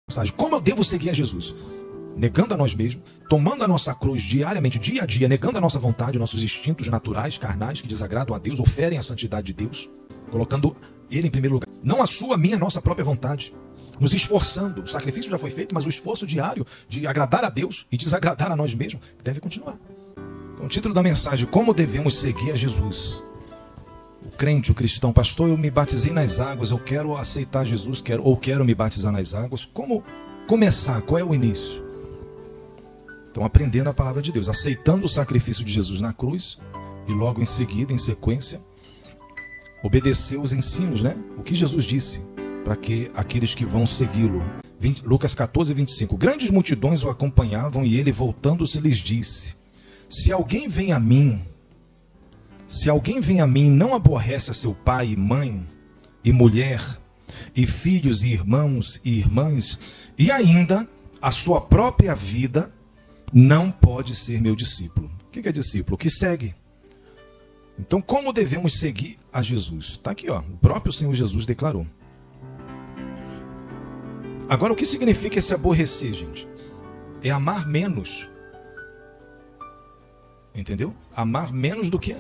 mensagem. Como eu devo seguir a Jesus? Negando a nós mesmos, tomando a nossa cruz diariamente, dia a dia, negando a nossa vontade, nossos instintos naturais, carnais, que desagradam a Deus, oferem a santidade de Deus, colocando Ele em primeiro lugar. Não a sua, a minha, a nossa própria vontade. Nos esforçando. O sacrifício já foi feito, mas o esforço diário de agradar a Deus e desagradar a nós mesmos deve continuar. Então, o título da mensagem: como devemos seguir a Jesus? O crente, o cristão: pastor, eu me batizei nas águas, eu quero aceitar Jesus, quero me batizar nas águas. Como começar? Qual é o início? Então, aprendendo a palavra de Deus, aceitando o sacrifício de Jesus na cruz e logo em seguida, em sequência, obedecer os ensinos, né? O que Jesus disse para que aqueles que vão segui-lo. Lucas 14, 25. Grandes multidões o acompanhavam e ele, voltando-se, lhes disse: se alguém vem a mim e não aborrece a seu pai e mãe, e mulher, e filhos, e irmãos e irmãs, e ainda a sua própria vida, não pode ser meu discípulo. O que é discípulo? O que segue. Então, como devemos seguir a Jesus? Está aqui, ó. O próprio Senhor Jesus declarou. Agora, o que significa esse aborrecer, gente? É amar menos. Entendeu? Amar menos do que...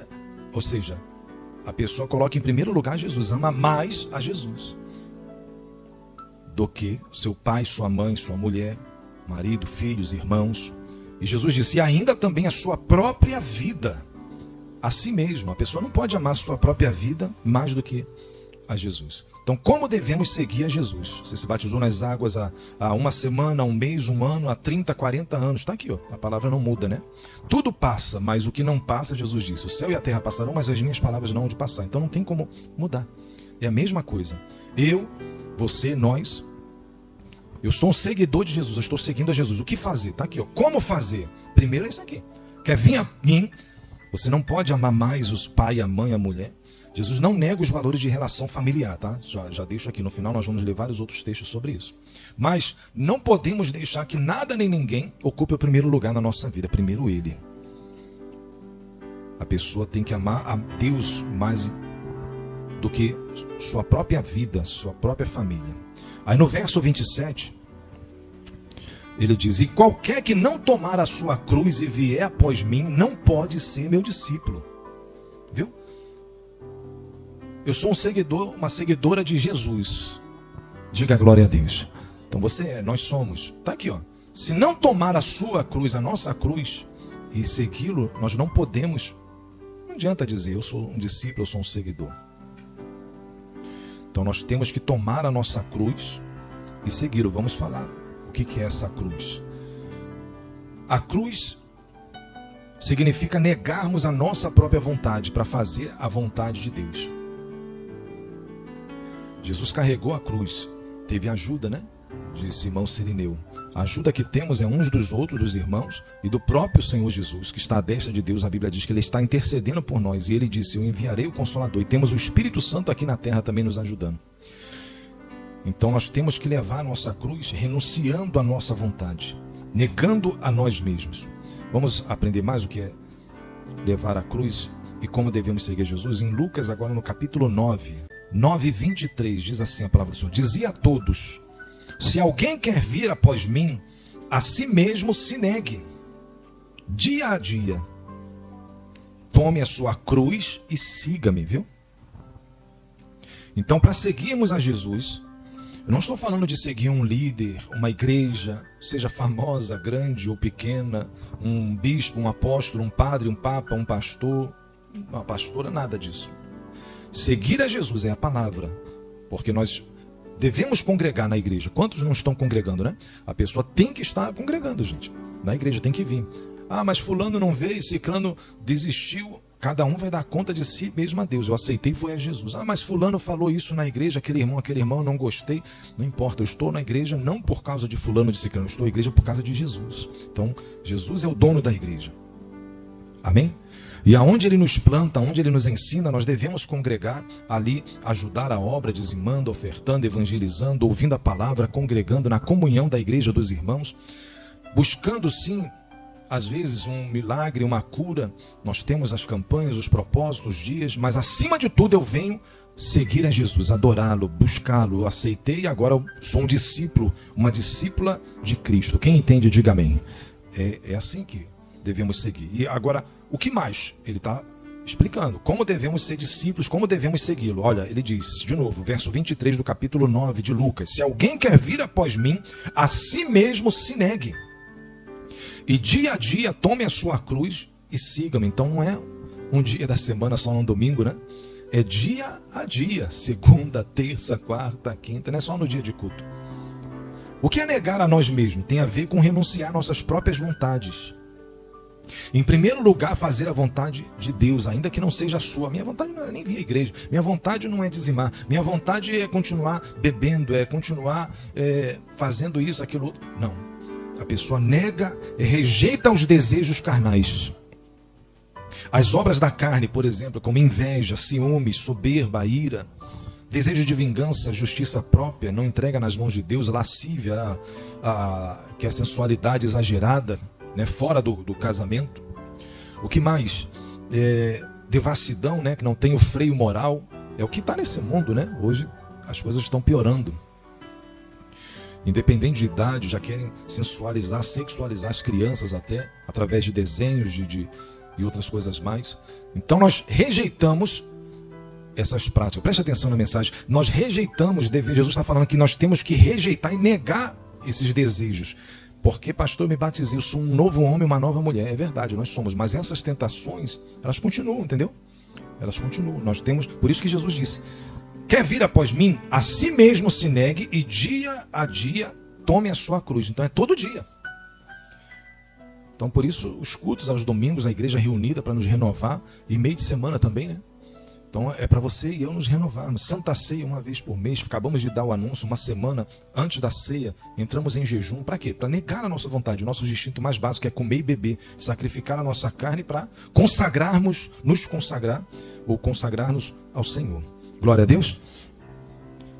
Ou seja, a pessoa coloca em primeiro lugar Jesus, ama mais a Jesus do que seu pai, sua mãe, sua mulher, marido, filhos, irmãos. E Jesus disse: e ainda também a sua própria vida, a si mesmo. A pessoa não pode amar a sua própria vida mais do que a Jesus. Então, como devemos seguir a Jesus? Você se batizou nas águas há uma semana, um mês, um ano, há 30, 40 anos. Está aqui, ó. A palavra não muda, né? Tudo passa, mas o que não passa, Jesus disse: o céu e a terra passarão, mas as minhas palavras não hão de passar. Então não tem como mudar. É a mesma coisa. Eu, você, nós. Eu sou um seguidor de Jesus, eu estou seguindo a Jesus. O que fazer? Está aqui, ó. Como fazer? Primeiro é isso aqui. Quer vir a mim? Você não pode amar mais os pai, a mãe, a mulher. Jesus não nega os valores de relação familiar, tá? Já deixo aqui, no final nós vamos ler vários outros textos sobre isso. Mas não podemos deixar que nada nem ninguém ocupe o primeiro lugar na nossa vida. Primeiro Ele. A pessoa tem que amar a Deus mais do que sua própria vida, sua própria família. Aí no verso 27, ele diz: e qualquer que não tomar a sua cruz e vier após mim, não pode ser meu discípulo. Viu? Eu sou um seguidor, uma seguidora de Jesus. Diga glória a Deus. Então nós somos. Está aqui, ó. Se não tomar a sua cruz, a nossa cruz, e segui-lo, nós não podemos. Não adianta dizer: eu sou um discípulo, eu sou um seguidor. Então nós temos que tomar a nossa cruz e segui-lo. Vamos falar o que é essa cruz. A cruz significa negarmos a nossa própria vontade para fazer a vontade de Deus. Jesus carregou a cruz, teve ajuda, né? De Simão Cirineu. A ajuda que temos é uns dos outros, dos irmãos, e do próprio Senhor Jesus, que está à destra de Deus. A Bíblia diz que Ele está intercedendo por nós, e Ele disse: eu enviarei o Consolador. E temos o Espírito Santo aqui na terra também nos ajudando. Então nós temos que levar a nossa cruz renunciando à nossa vontade, negando a nós mesmos. Vamos aprender mais o que é levar a cruz e como devemos seguir Jesus? Em Lucas, agora no capítulo 9:23, diz assim a palavra do Senhor: dizia a todos: se alguém quer vir após mim, a si mesmo se negue, dia a dia, tome a sua cruz e siga-me, viu? Então, para seguirmos a Jesus, eu não estou falando de seguir um líder, uma igreja, seja famosa, grande ou pequena, um bispo, um apóstolo, um padre, um papa, um pastor, uma pastora, nada disso. Seguir a Jesus é a palavra, porque nós devemos congregar na igreja. Quantos não estão congregando, né? A pessoa tem que estar congregando, gente. Na igreja tem que vir. Ah, mas fulano não veio, ciclano desistiu. Cada um vai dar conta de si mesmo a Deus. Eu aceitei, foi a Jesus. Ah, mas fulano falou isso na igreja, aquele irmão, eu não gostei. Não importa, eu estou na igreja não por causa de fulano, de ciclano. Eu estou na igreja por causa de Jesus. Então, Jesus é o dono da igreja. Amém? E aonde Ele nos planta, onde Ele nos ensina, nós devemos congregar ali, ajudar a obra, dizimando, ofertando, evangelizando, ouvindo a palavra, congregando na comunhão da igreja dos irmãos, buscando sim às vezes, um milagre, uma cura. Nós temos as campanhas, os propósitos, os dias, mas acima de tudo eu venho seguir a Jesus, adorá-lo, buscá-lo. Aceitei e agora eu sou um discípulo, uma discípula de Cristo. Quem entende, diga amém. É assim que devemos seguir. E agora, o que mais? Ele está explicando como devemos ser discípulos, como devemos segui-lo. Olha, ele diz, de novo, verso 23 do capítulo 9 de Lucas: se alguém quer vir após mim, a si mesmo se negue, e dia a dia tome a sua cruz e siga-me. Então não é um dia da semana só no domingo, né? É dia a dia, segunda, terça, quarta, quinta, não é só no dia de culto. O que é negar a nós mesmos? Tem a ver com renunciar nossas próprias vontades. Em primeiro lugar, fazer a vontade de Deus, ainda que não seja a sua. Minha vontade não é nem vir à igreja. Minha vontade não é dizimar. Minha vontade é continuar bebendo, é continuar fazendo isso, aquilo outro. Não. A pessoa nega, rejeita os desejos carnais. As obras da carne, por exemplo, como inveja, ciúme, soberba, ira, desejo de vingança, justiça própria, não entrega nas mãos de Deus, lascívia, que é a sensualidade exagerada, né, fora do casamento. O que mais? Devassidão, né, que não tem o freio moral. É o que está nesse mundo, né? Hoje as coisas estão piorando. Independente de idade, já querem sensualizar, sexualizar as crianças até, através de desenhos e outras coisas mais. Então nós rejeitamos essas práticas. Preste atenção na mensagem. Nós rejeitamos dever. Jesus está falando que nós temos que rejeitar e negar esses desejos. Porque, pastor, eu me batizei, eu sou um novo homem, uma nova mulher. É verdade, nós somos. Mas essas tentações, elas continuam, entendeu? Elas continuam. Nós temos, por isso que Jesus disse: quer vir após mim, a si mesmo se negue e dia a dia tome a sua cruz. Então é todo dia. Então por isso os cultos aos domingos, a igreja reunida para nos renovar, e meio de semana também, né? Então é para você e eu nos renovarmos. Santa Ceia uma vez por mês. Acabamos de dar o anúncio, uma semana antes da ceia, entramos em jejum. Para quê? Para negar a nossa vontade, o nosso instinto mais básico, que é comer e beber. Sacrificar a nossa carne para consagrarmos, nos consagrar ou consagrar-nos ao Senhor. Glória a Deus.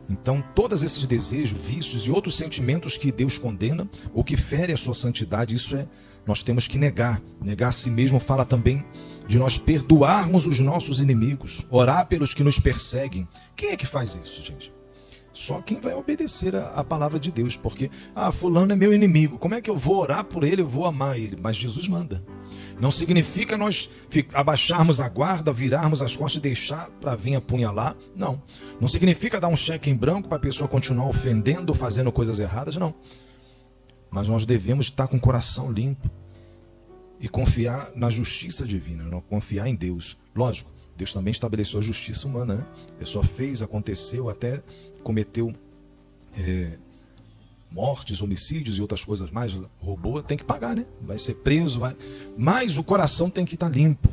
Então todos esses desejos, vícios e outros sentimentos que Deus condena ou que fere a sua santidade, nós temos que negar. Negar a si mesmo fala também de nós perdoarmos os nossos inimigos, orar pelos que nos perseguem. Quem é que faz isso, gente? Só quem vai obedecer a palavra de Deus, porque, fulano é meu inimigo, como é que eu vou orar por ele, eu vou amar ele? Mas Jesus manda. Não significa nós abaixarmos a guarda, virarmos as costas e deixar para vir apunhalar, não. Não significa dar um cheque em branco para a pessoa continuar ofendendo, fazendo coisas erradas, não. Mas nós devemos estar com o coração limpo e confiar na justiça divina, não confiar em Deus. Lógico, Deus também estabeleceu a justiça humana, né? A pessoa fez, aconteceu, até cometeu mortes, homicídios e outras coisas mais, roubou, tem que pagar, né? Vai ser preso, mas o coração tem que estar limpo.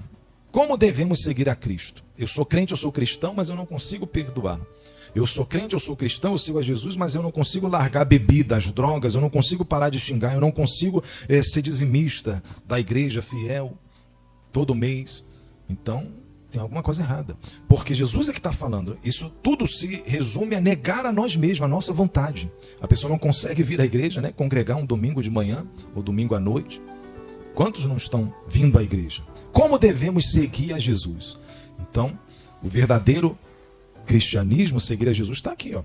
Como devemos seguir a Cristo? Eu sou crente, eu sou cristão, mas eu não consigo perdoar. Eu sou crente, eu sou cristão, eu sigo a Jesus, mas eu não consigo largar bebidas, drogas, eu não consigo parar de xingar, eu não consigo ser dizimista da igreja fiel todo mês. Então, tem alguma coisa errada. Porque Jesus é que está falando. Isso tudo se resume a negar a nós mesmos, a nossa vontade. A pessoa não consegue vir à igreja, né? Congregar um domingo de manhã ou domingo à noite. Quantos não estão vindo à igreja? Como devemos seguir a Jesus? Então, o verdadeiro cristianismo, seguir a Jesus, está aqui, ó.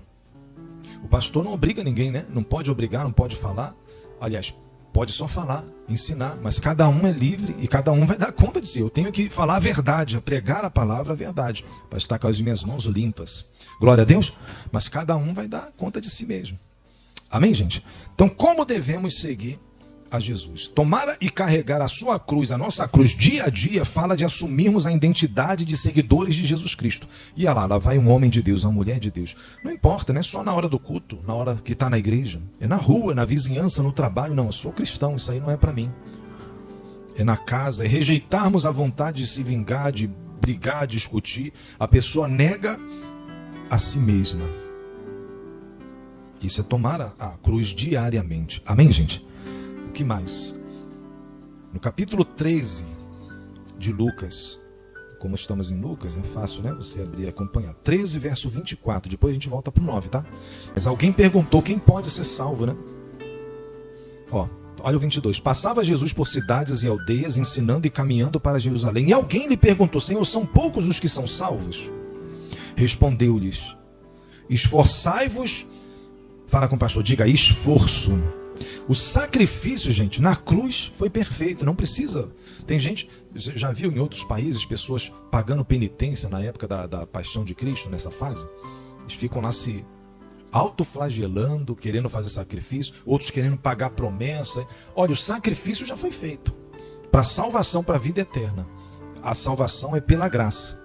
O pastor não obriga ninguém, né? Não pode obrigar, não pode falar. Aliás, pode só falar, ensinar, mas cada um é livre e cada um vai dar conta de si. Eu tenho que falar a verdade, pregar a palavra, a verdade, para estar com as minhas mãos limpas. Glória a Deus. Mas cada um vai dar conta de si mesmo. Amém, gente? Então, como devemos seguir a Jesus? Tomar e carregar a sua cruz, a nossa cruz, dia a dia, fala de assumirmos a identidade de seguidores de Jesus Cristo. E olha lá vai um homem de Deus, uma mulher de Deus. Não importa, não é só na hora do culto, na hora que está na igreja. É na rua, na vizinhança, no trabalho. Não, eu sou cristão, isso aí não é para mim. É na casa, é rejeitarmos a vontade de se vingar, de brigar, discutir. A pessoa nega a si mesma. Isso é tomar a cruz diariamente. Amém, gente? O que mais? No capítulo 13 de Lucas, como estamos em Lucas, é fácil, né? Você abrir e acompanhar. 13, verso 24. Depois a gente volta para o 9, tá? Mas alguém perguntou quem pode ser salvo, né? Ó, Olha o 22. Passava Jesus por cidades e aldeias, ensinando e caminhando para Jerusalém. E alguém lhe perguntou: Senhor, são poucos os que são salvos? Respondeu-lhes: esforçai-vos. Fala com o pastor, diga esforço. O sacrifício, gente, na cruz foi perfeito, não precisa. Tem gente, já viu em outros países, pessoas pagando penitência na época da paixão de Cristo, nessa fase? Eles ficam lá se autoflagelando, querendo fazer sacrifício, outros querendo pagar promessa. Olha, o sacrifício já foi feito para salvação, para a vida eterna. A salvação é pela graça.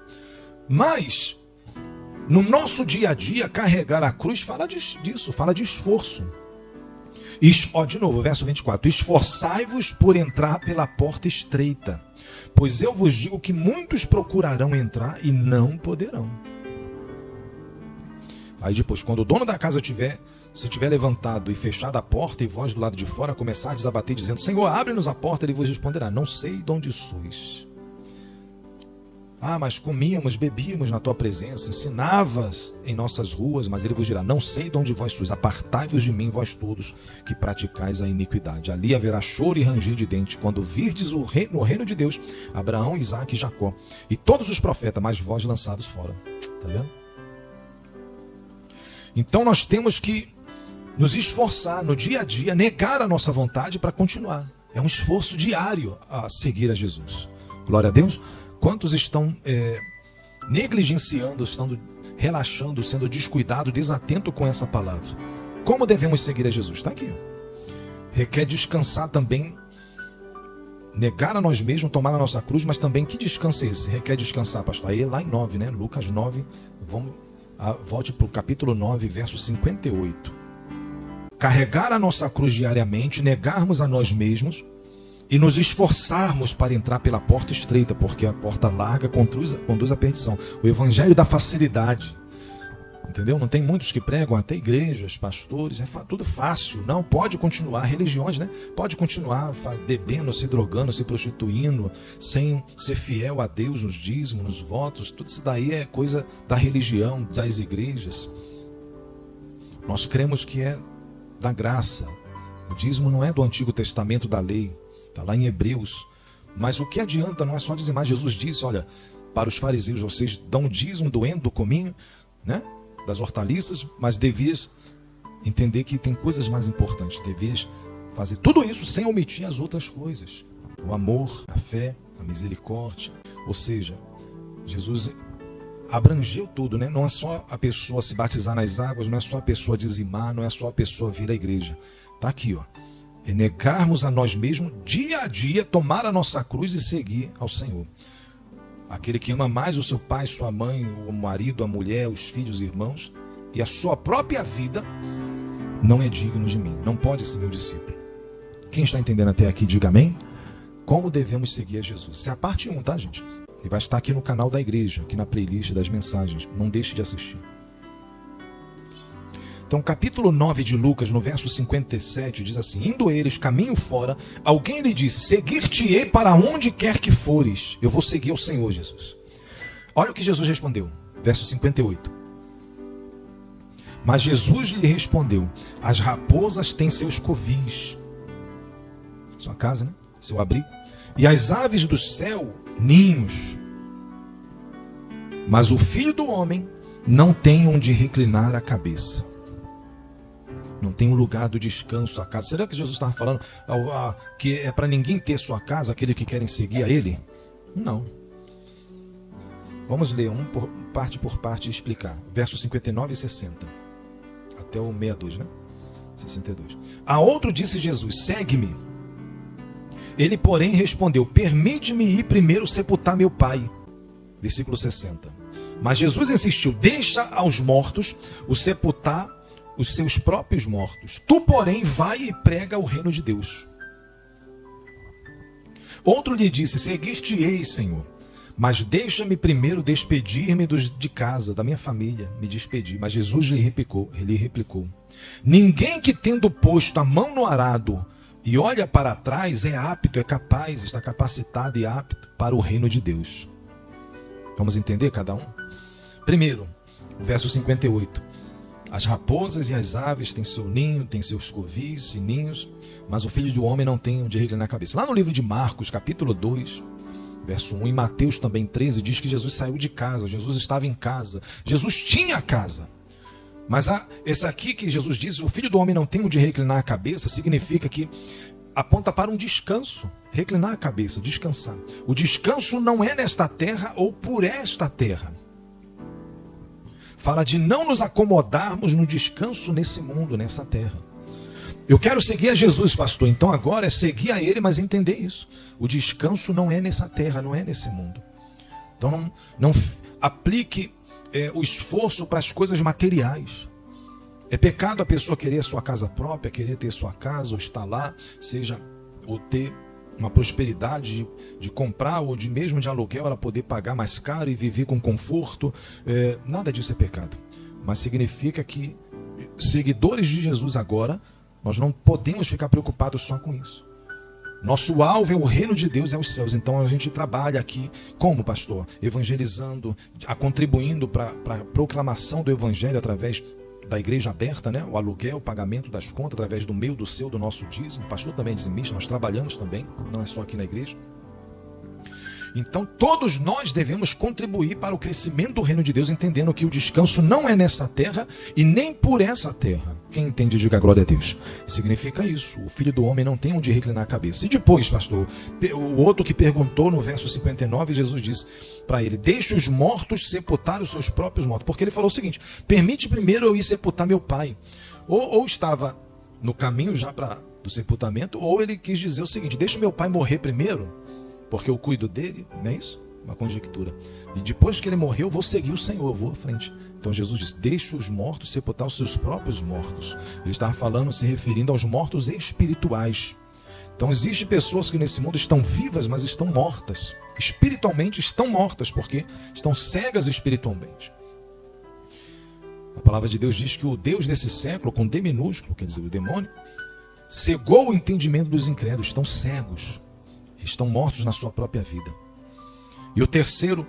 Mas no nosso dia a dia, carregar a cruz fala disso, fala de esforço. De novo, verso 24. Esforçai-vos por entrar pela porta estreita, pois eu vos digo que muitos procurarão entrar e não poderão. Aí depois, quando o dono da casa se tiver levantado e fechado a porta, e vós do lado de fora começar a desabater, dizendo: Senhor, abre-nos a porta, ele vos responderá: não sei de onde sois. Ah, mas comíamos, bebíamos na tua presença, ensinavas em nossas ruas, mas ele vos dirá: não sei de onde vós sois, apartai-vos de mim, vós todos que praticais a iniquidade. Ali haverá choro e ranger de dente, quando virdes no reino de Deus Abraão, Isaque e Jacó, e todos os profetas, mas vós lançados fora. Está vendo? Então nós temos que nos esforçar no dia a dia, negar a nossa vontade para continuar. É um esforço diário a seguir a Jesus. Glória a Deus. Quantos estão negligenciando, estão relaxando, sendo descuidado, desatento com essa palavra? Como devemos seguir a Jesus? Está aqui. Requer descansar também, negar a nós mesmos, tomar a nossa cruz, mas também que descanso é esse? Requer descansar, pastor. Aí lá em 9, né? Lucas 9, volte para o capítulo 9, verso 58. Carregar a nossa cruz diariamente, negarmos a nós mesmos e nos esforçarmos para entrar pela porta estreita, porque a porta larga conduz à perdição. O evangelho da facilidade, entendeu? Não tem muitos que pregam, até igrejas, pastores, tudo fácil. Não, pode continuar, religiões, né? Pode continuar bebendo, se drogando, se prostituindo, sem ser fiel a Deus nos dízimos, nos votos. Tudo isso daí é coisa da religião, das igrejas. Nós cremos que é da graça. O dízimo não é do Antigo Testamento da lei. Está lá em Hebreus. Mas o que adianta não é só dizimar. Jesus disse: olha, para os fariseus vocês dão dízimo do cominho, né? Das hortaliças, mas devias entender que tem coisas mais importantes. Devias fazer tudo isso sem omitir as outras coisas. O amor, a fé, a misericórdia. Ou seja, Jesus abrangeu tudo, né? Não é só a pessoa se batizar nas águas, não é só a pessoa dizimar, não é só a pessoa vir à igreja. Está aqui, ó. É negarmos a nós mesmos dia a dia, tomar a nossa cruz e seguir ao Senhor. Aquele que ama mais o seu pai, sua mãe, o marido, a mulher, os filhos, os irmãos, e a sua própria vida, não é digno de mim, não pode ser meu discípulo. Quem está entendendo até aqui, diga amém. Como devemos seguir a Jesus? Essa é a parte 1, tá, gente? E vai estar aqui no canal da igreja, aqui na playlist das mensagens. Não deixe de assistir. Então, capítulo 9 de Lucas, no verso 57, diz assim: indo eles caminho fora, alguém lhe disse: seguir-te-ei para onde quer que fores. Eu vou seguir o Senhor Jesus. Olha o que Jesus respondeu, verso 58. Mas Jesus lhe respondeu: as raposas têm seus covis, sua casa, né? Seu abrigo, e as aves do céu, ninhos. Mas o Filho do Homem não tem onde reclinar a cabeça. Não tem um lugar do descanso, a casa. Será que Jesus estava falando que é para ninguém ter sua casa, aquele que querem seguir a ele? Não. Vamos ler parte por parte e explicar. Versos 59 e 60. Até o 62, né? 62. A outro disse Jesus: segue-me. Ele, porém, respondeu: permite-me ir primeiro sepultar meu pai. Versículo 60. Mas Jesus insistiu: deixa aos mortos o sepultar os seus próprios mortos. Tu, porém, vai e prega o reino de Deus. Outro lhe disse: seguir-te-ei, Senhor, mas deixa-me primeiro despedir-me de casa, da minha família, me despedir. Mas Jesus lhe replicou: ninguém que, tendo posto a mão no arado e olha para trás, é apto, é capaz, está capacitado e apto para o reino de Deus. Vamos entender cada um? Primeiro, verso 58. As raposas e as aves têm seu ninho, têm seus covis e ninhos, mas o Filho do Homem não tem onde reclinar a cabeça. Lá no livro de Marcos, capítulo 2, verso 1, em Mateus também 13, diz que Jesus saiu de casa, Jesus estava em casa, Jesus tinha casa. Mas esse aqui que Jesus diz, o Filho do Homem não tem onde reclinar a cabeça, significa que aponta para um descanso, reclinar a cabeça, descansar. O descanso não é nesta terra ou por esta terra. Fala de não nos acomodarmos no descanso nesse mundo, nessa terra. Eu quero seguir a Jesus, pastor. Então agora é seguir a Ele, mas entender isso. O descanso não é nessa terra, não é nesse mundo. Então não aplique o esforço para as coisas materiais. É pecado a pessoa querer a sua casa própria, querer ter sua casa, ou estar lá, ou ter uma prosperidade de comprar, ou de mesmo de aluguel, ela poder pagar mais caro e viver com conforto. Nada disso é pecado. Mas significa que, seguidores de Jesus agora, nós não podemos ficar preocupados só com isso. Nosso alvo é o reino de Deus, é os céus. Então a gente trabalha aqui, como pastor? Evangelizando, contribuindo para a proclamação do evangelho através da igreja aberta, né? O aluguel, o pagamento das contas, através do meu, do seu, do nosso dízimo. O pastor também é dizimista, nós trabalhamos também, não é só aqui na igreja. Então todos nós devemos contribuir para o crescimento do reino de Deus, entendendo que o descanso não é nessa terra e nem por essa terra. Quem entende, diga glória a Deus. Significa isso, o Filho do Homem não tem onde reclinar a cabeça. E depois, pastor, o outro que perguntou no verso 59, Jesus disse para ele: deixe os mortos sepultar os seus próprios mortos. Porque ele falou o seguinte: permite primeiro eu ir sepultar meu pai. Ou estava no caminho já do sepultamento, ou ele quis dizer o seguinte: deixa meu pai morrer primeiro, porque eu cuido dele, não é isso? Uma conjectura. E depois que ele morreu, eu vou seguir o Senhor, eu vou à frente. Então Jesus disse: deixe os mortos sepultar os seus próprios mortos. Ele estava falando, se referindo aos mortos espirituais. Então existem pessoas que nesse mundo estão vivas, mas estão mortas. Espiritualmente estão mortas, porque estão cegas espiritualmente. A palavra de Deus diz que o Deus desse século, com D minúsculo, quer dizer, o demônio, cegou o entendimento dos incrédulos. Estão cegos, estão mortos na sua própria vida. E o terceiro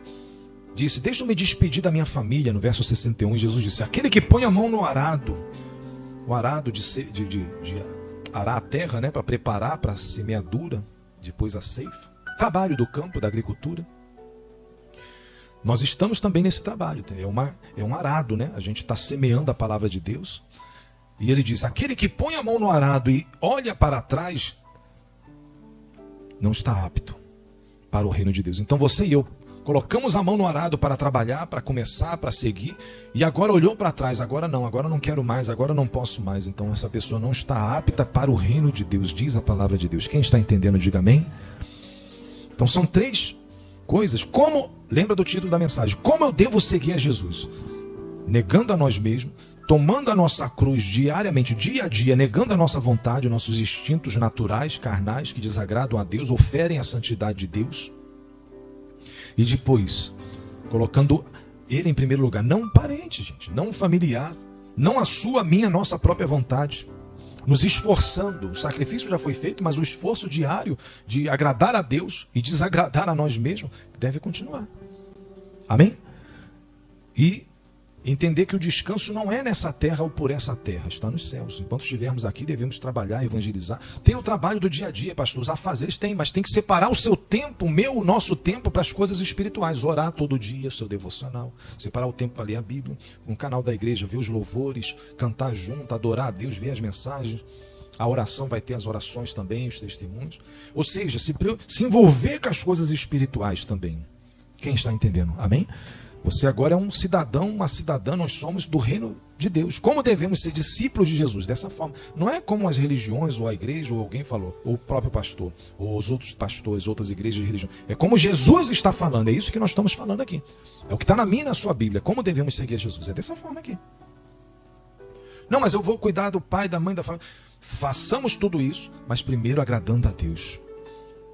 disse: deixa eu me despedir da minha família. No verso 61, Jesus disse: aquele que põe a mão no arado, o arado de arar a terra, né, para preparar para a semeadura, depois a ceifa, trabalho do campo, da agricultura. Nós estamos também nesse trabalho, é um arado, né? A gente está semeando a palavra de Deus. E ele diz: aquele que põe a mão no arado e olha para trás, não está apto para o reino de Deus. Então você e eu colocamos a mão no arado para trabalhar, para começar, para seguir, e agora olhou para trás: agora não quero mais, agora não posso mais. Então essa pessoa não está apta para o reino de Deus, diz a palavra de Deus. Quem está entendendo, diga amém. Então são três coisas. Lembra do título da mensagem: como eu devo seguir a Jesus? Negando a nós mesmos, tomando a nossa cruz diariamente, dia a dia, negando a nossa vontade, nossos instintos naturais, carnais, que desagradam a Deus, oferem a santidade de Deus. E depois, colocando Ele em primeiro lugar, não um parente, gente, não um familiar, não a minha, nossa própria vontade. Nos esforçando, o sacrifício já foi feito, mas o esforço diário de agradar a Deus e desagradar a nós mesmos deve continuar. Amém? E entender que o descanso não é nessa terra ou por essa terra, está nos céus. Enquanto estivermos aqui, devemos trabalhar, evangelizar. Tem o trabalho do dia a dia, pastor, os afazeres tem, mas tem que separar o seu tempo, o nosso tempo, para as coisas espirituais. Orar todo dia, seu devocional, separar o tempo para ler a Bíblia, um canal da igreja, ver os louvores, cantar junto, adorar a Deus, ver as mensagens. A oração vai ter as orações também, os testemunhos. Ou seja, se envolver com as coisas espirituais também. Quem está entendendo? Amém? Você agora é um cidadão, uma cidadã, nós somos do reino de Deus. Como devemos ser discípulos de Jesus? Dessa forma. Não é como as religiões, ou a igreja, ou alguém falou, ou o próprio pastor, ou os outros pastores, outras igrejas de religião. É como Jesus está falando, é isso que nós estamos falando aqui. É o que está na minha e na sua Bíblia. Como devemos seguir a Jesus? É dessa forma aqui. Não, mas eu vou cuidar do pai, da mãe, da família. Façamos tudo isso, mas primeiro agradando a Deus.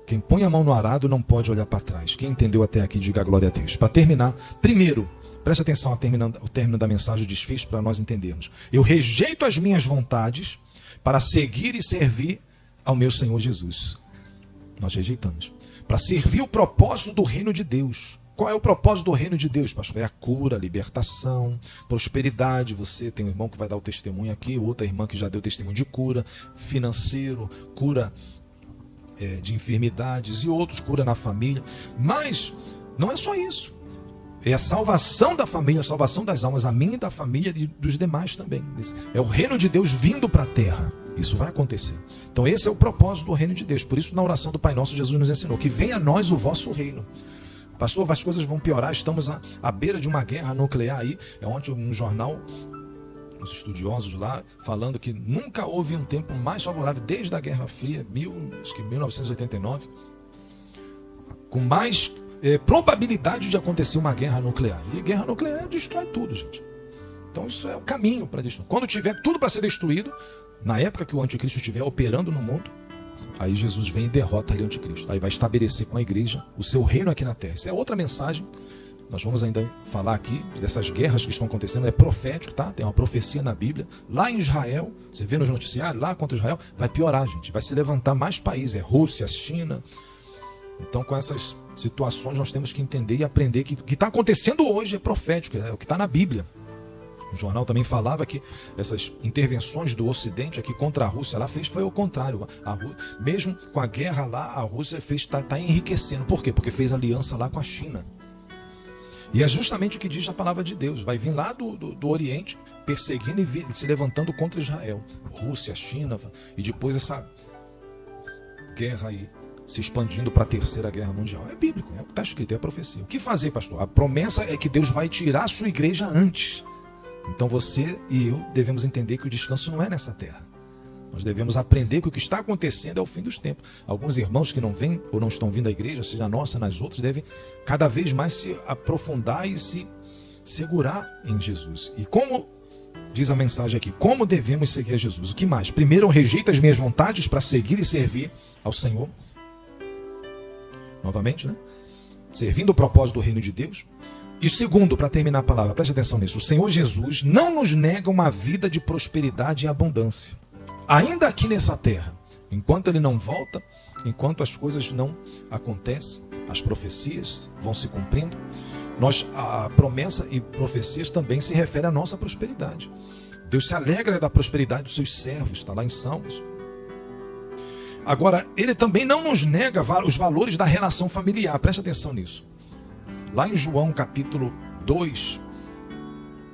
Quem põe a mão no arado não pode olhar para trás. Quem entendeu até aqui, diga glória a Deus. Para terminar, primeiro, preste atenção ao término da mensagem, o desfecho, para nós entendermos. Eu rejeito as minhas vontades para seguir e servir ao meu Senhor Jesus. Nós rejeitamos. Para servir o propósito do reino de Deus. Qual é o propósito do reino de Deus, pastor? É a cura, a libertação, prosperidade. Você tem um irmão que vai dar o testemunho aqui, outra irmã que já deu testemunho de cura, financeiro, cura de enfermidades e outros, cura na família. Mas não é só isso. É a salvação da família, a salvação das almas, a minha e da família e dos demais também. É o reino de Deus vindo para a terra. Isso vai acontecer. Então esse é o propósito do reino de Deus. Por isso na oração do Pai Nosso, Jesus nos ensinou que venha a nós o vosso reino. Pastor, as coisas vão piorar, estamos à beira de uma guerra nuclear aí. Ontem um jornal, os estudiosos lá, falando que nunca houve um tempo mais favorável desde a Guerra Fria, acho que 1989, com mais probabilidade de acontecer uma guerra nuclear. E guerra nuclear destrói tudo, gente. Então isso é o caminho para destruir. Quando tiver tudo para ser destruído, na época que o anticristo estiver operando no mundo, aí Jesus vem e derrota o anticristo. Aí vai estabelecer com a igreja o seu reino aqui na terra. Isso é outra mensagem. Nós vamos ainda falar aqui dessas guerras que estão acontecendo. É profético, tá? Tem uma profecia na Bíblia. Lá em Israel, você vê nos noticiários, lá contra Israel, vai piorar, gente. Vai se levantar mais países. É Rússia, China. Então, com essas situações, nós temos que entender e aprender que o que está acontecendo hoje é profético. É o que está na Bíblia. O jornal também falava que essas intervenções do Ocidente aqui contra a Rússia lá foi o contrário. Mesmo com a guerra lá, a Rússia está enriquecendo. Por quê? Porque fez aliança lá com a China. E é justamente o que diz a palavra de Deus. Vai vir lá do Oriente, perseguindo e se levantando contra Israel. Rússia, China, e depois essa guerra aí se expandindo para a terceira guerra mundial. É bíblico, é o que está escrito, é a profecia. O que fazer, pastor? A promessa é que Deus vai tirar a sua igreja antes. Então você e eu devemos entender que o descanso não é nessa terra. Nós devemos aprender que o que está acontecendo é o fim dos tempos. Alguns irmãos que não vêm ou não estão vindo à igreja, seja a nossa, nas outras, devem cada vez mais se aprofundar e se segurar em Jesus. E como diz a mensagem aqui, como devemos seguir a Jesus? O que mais? Primeiro, eu rejeito as minhas vontades para seguir e servir ao Senhor. Novamente, né? Servindo o propósito do reino de Deus. E segundo, para terminar a palavra, preste atenção nisso, o Senhor Jesus não nos nega uma vida de prosperidade e abundância. Ainda aqui nessa terra, enquanto Ele não volta, enquanto as coisas não acontecem, as profecias vão se cumprindo, a promessa e profecias também se referem à nossa prosperidade. Deus se alegra da prosperidade dos seus servos, está lá em Salmos. Agora, Ele também não nos nega os valores da relação familiar, preste atenção nisso. Lá em João capítulo 2,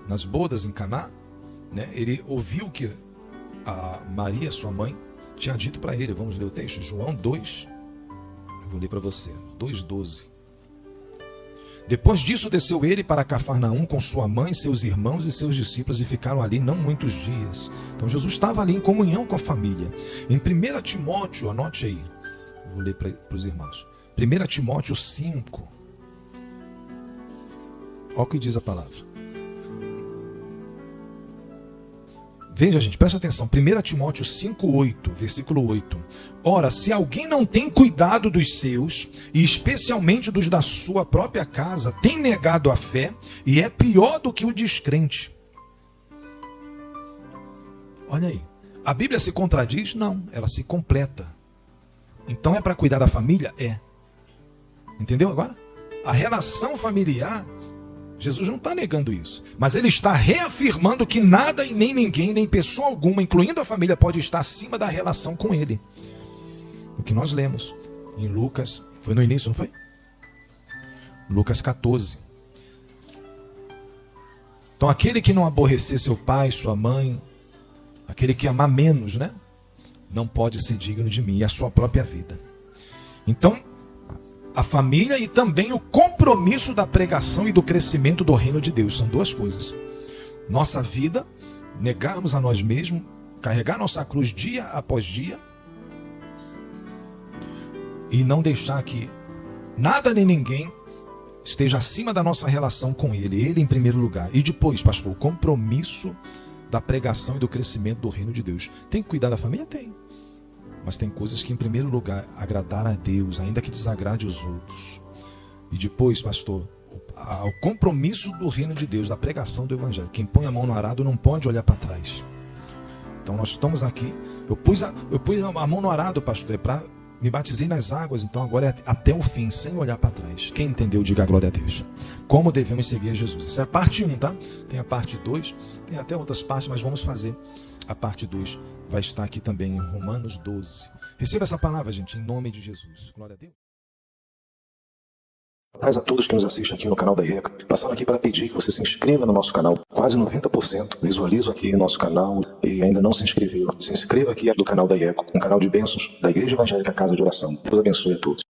nas bodas em Caná, né, ele ouviu que a Maria, sua mãe, tinha dito para ele. Vamos ler o texto, João 2, eu vou ler para você, 2,12. Depois disso desceu ele para Cafarnaum com sua mãe, seus irmãos e seus discípulos e ficaram ali não muitos dias. Então Jesus estava ali em comunhão com a família. Em 1 Timóteo, anote aí, eu vou ler para os irmãos, 1 Timóteo 5, olha o que diz a palavra. Veja, gente, presta atenção. 1 Timóteo 5,8, versículo 8. Ora, se alguém não tem cuidado dos seus, e especialmente dos da sua própria casa, tem negado a fé e é pior do que o descrente. Olha aí. A Bíblia se contradiz? Não, ela se completa. Então é para cuidar da família? É. Entendeu agora? A relação familiar, Jesus não está negando isso, mas Ele está reafirmando que nada e nem ninguém, nem pessoa alguma, incluindo a família, pode estar acima da relação com Ele. O que nós lemos em Lucas, foi no início, não foi? Lucas 14. Então aquele que não aborrecer seu pai, sua mãe, aquele que amar menos, né, não pode ser digno de mim, e a sua própria vida. Então, a família e também o compromisso da pregação e do crescimento do reino de Deus. São duas coisas. Nossa vida, negarmos a nós mesmos, carregar nossa cruz dia após dia e não deixar que nada nem ninguém esteja acima da nossa relação com Ele. Ele em primeiro lugar. E depois, pastor, o compromisso da pregação e do crescimento do reino de Deus. Tem que cuidar da família? Tem. Mas tem coisas que, em primeiro lugar, agradar a Deus, ainda que desagrade os outros. E depois, pastor, o compromisso do reino de Deus, da pregação do evangelho. Quem põe a mão no arado não pode olhar para trás. Então nós estamos aqui. Eu pus a mão no arado, pastor, é para Me batizei nas águas, então agora é até o fim, sem olhar para trás. Quem entendeu, diga glória a Deus. Como devemos seguir a Jesus. Essa é a parte 1, tá? Tem a parte 2, tem até outras partes, mas vamos fazer a parte 2. Vai estar aqui também em Romanos 12. Receba essa palavra, gente, em nome de Jesus. Glória a Deus. Mas a todos que nos assistem aqui no canal da IECA, passando aqui para pedir que você se inscreva no nosso canal. Quase 90% visualizam aqui o nosso canal e ainda não se inscreveu. Se inscreva aqui no canal da IECA, um canal de bênçãos da Igreja Evangélica Casa de Oração. Deus abençoe a todos.